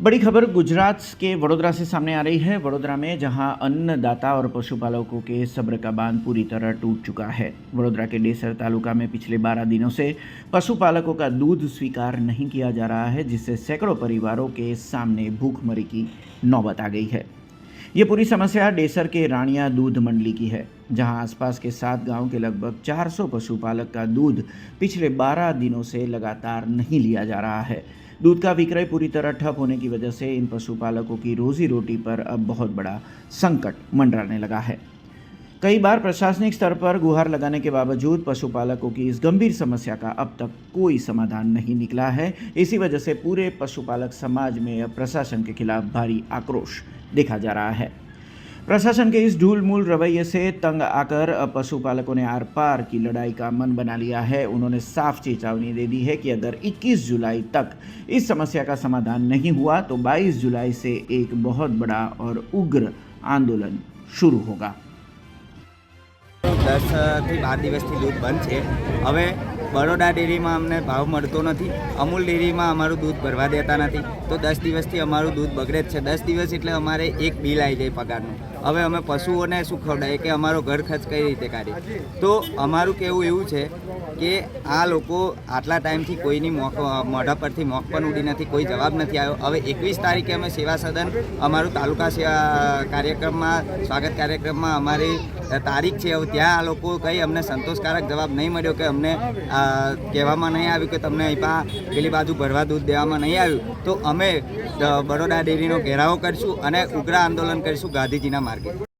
बड़ी खबर गुजरात के वडोदरा से सामने आ रही है। वडोदरा में जहां अन्नदाता और पशुपालकों के सब्र का बांध पूरी तरह टूट चुका है। वडोदरा के डेसर तालुका में पिछले 12 दिनों से पशुपालकों का दूध स्वीकार नहीं किया जा रहा है, जिससे सैकड़ों परिवारों के सामने भूखमरी की नौबत आ गई है। ये पूरी समस्या डेसर के रानिया दूध मंडली की है, जहां आसपास के 7 गांव के लगभग 400 पशुपालक का दूध पिछले 12 दिनों से लगातार नहीं लिया जा रहा है। दूध का विक्रय पूरी तरह ठप होने की वजह से इन पशुपालकों की रोजी रोटी पर अब बहुत बड़ा संकट मंडराने लगा है। कई बार प्रशासनिक स्तर पर गुहार लगाने के बावजूद पशुपालकों की इस गंभीर समस्या का अब तक कोई समाधान नहीं निकला है। इसी वजह से पूरे पशुपालक समाज में अब प्रशासन के खिलाफ भारी आक्रोश देखा जा रहा है। प्रशासन के इस ढूलमूल रवैये से तंग आकर अब पशुपालकों ने आर पार की लड़ाई का मन बना लिया है। उन्होंने साफ चेतावनी दे दी है कि अगर 21 जुलाई तक इस समस्या का समाधान नहीं हुआ तो 22 जुलाई से एक बहुत बड़ा और उग्र आंदोलन शुरू होगा। 10 થી 12 દિવસથી दूध बंद है। હવે બરોડા ડેરીમાં અમને ભાવ મળતો નથી, અમૂલ ડેરીમાં અમારું दूध ભરવા દેતા નથી, તો 10 દિવસથી અમારું दूध બગડે જ છે। 10 દિવસ એટલે અમારે એક બિલ આવી જાય પગારનું। હવે અમે પશુઓને શું ખવડાવીએ કે અમારો ઘર ખર્ચ કઈ રીતે કાઢીએ? તો અમારું કહેવું એવું છે કે આ લોકો આટલા ટાઈમથી કોઈની મોઢા પરથી મોખ પણ ઉડી નથી, કોઈ જવાબ નથી આવ્યો। હવે 21 તારીખે અમે સેવા સદન અમારું તાલુકા સેવા કાર્યક્રમમાં સ્વાગત કાર્યક્રમમાં અમારી તારીખ છે। હવે ત્યાં આ લોકો કંઈ અમને સંતોષકારક જવાબ નહીં મળ્યો કે અમને કહેવામાં નહીં આવ્યું કે તમને અહીં પેલી બાજુ ભરવા दूध દેવામાં નહીં આવ્યું, તો અમે બરોડા ડેરીનો ઘેરાવો કરીશું અને ઉગ્ર આંદોલન કરીશું ગાંધીજીના માર્ગે।